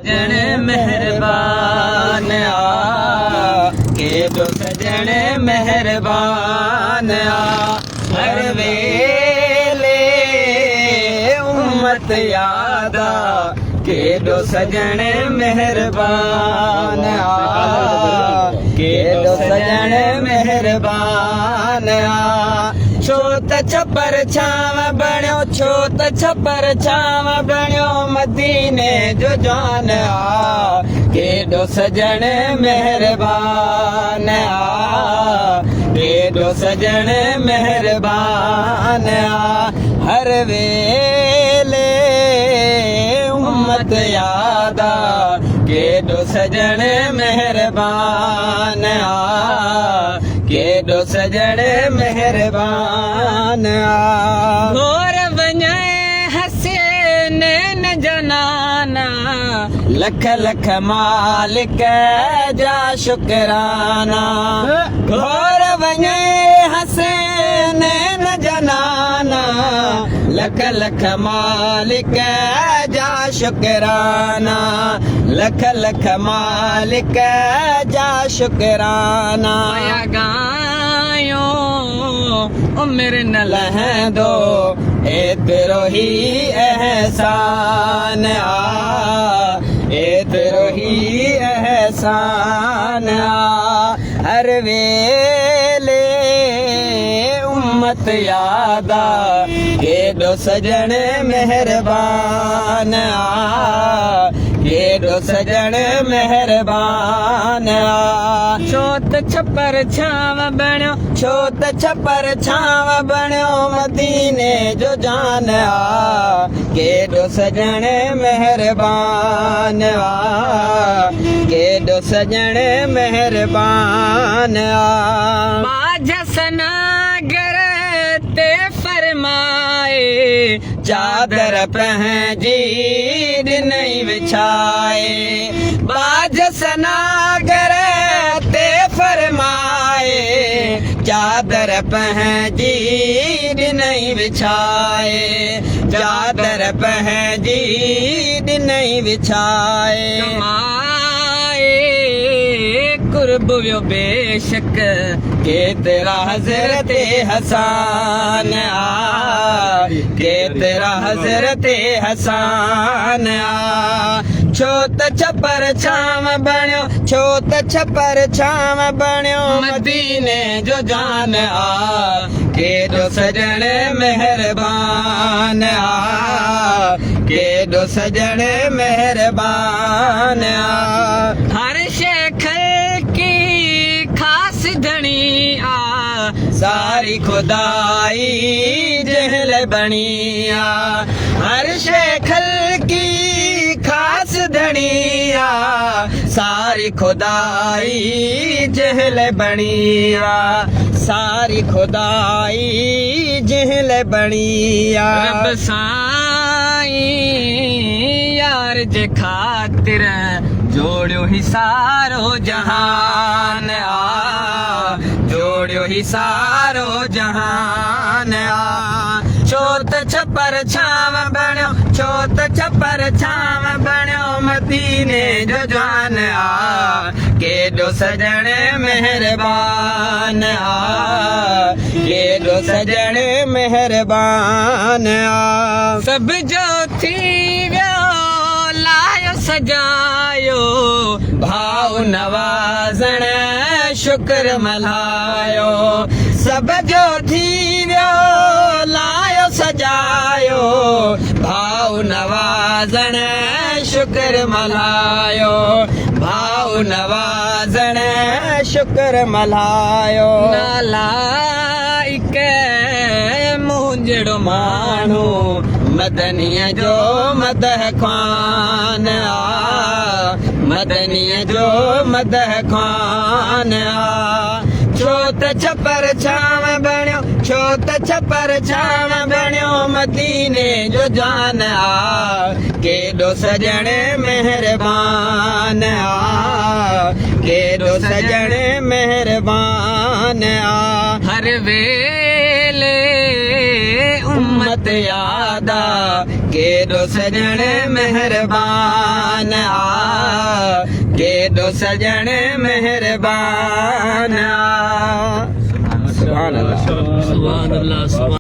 सजण मेहरबान केॾो सजण मेहरबान हर वेले उम्मत याद केॾो सजण मेहरबान केॾो सजण मेहरबान छो त छपर छांव बणियो छो त छपर छांव बणियो मदीने जो जान केॾो सजण मेहरबान केॾो सजण मेहरबान हर वेले उम्मत याद केॾो सजण मेहरबान केॾो सजण मेहरबान घोर वञे हसीन जनाना लख लख मालिक जा शुकराना घोर वञे हसीन जनाना लख लख मालिक जा शुकराना लख लख मालिक जा शुकराना गायो उम्र न लहंदो एतिरो ही एहसान एतिरो ही एहसान हर वेले उम्मत याद केॾो सजण मेहरबान केॾो सजण मेहरबान छो त छपर छांव बणियो छो त छपर छांव बणियो मदीने जो जान केॾो सजण मेहरबान केॾो सजण मेहरबान बाज सनागर ते फरमाए चादर पंहिंजी ॾिनई विछाए बाज सनागर ते फरमाए चादर पंहिंजी ॾिनई विछाए चादर पंहिंजी ॾिनई विछाए कुर्ब वियो बेशक केतिरा हज़रत हसान केतिरा हज़रत हसान छो त छपर छांव बणियो छो त छपर छांव बणियो मदीने जो जान केॾो सजण मेहरबान केॾो सजण मेहरबान हर शेख की खास धणी सारी खुदाई जहल बणी हर शेख की खास धणी सारी खुदाई जहल बणी सारी खुदाई जहल बणी रब साईं यार जे खातिर जोड़ियो ही सारो जहान जोड़ियो ही सारो जहान छो त छपर छांव बणियो छो त छपर छांव बणियो मदीने जो जान केॾो सजण मेहरबान केॾो सजण मेहरबान सभ जो थी वियो लायो सजायो भाव नवाज़ण शुक्र मल्हायो सभ जो थी वियो लायो सजायो भाव नवाज़ण शुक्र मल्हायो भाव नवाज़ण शुक्र मल्हायो नालाइक मुंहिंजो माण्हू मदनीअ जो मदह ख़्वान मदनीअ जो मदह ख़्वान छो त छपर छांव बणियो छो त छपर छांव बणियो मदीने जो जान केॾो सजण मेहरबान केॾो सजण मेहरबान हर वेले उम्मत याद केॾो सजण मेहरबान एडो सजण मेहरबान आ। सुभान अल्लाह। सुभान अल्लाह।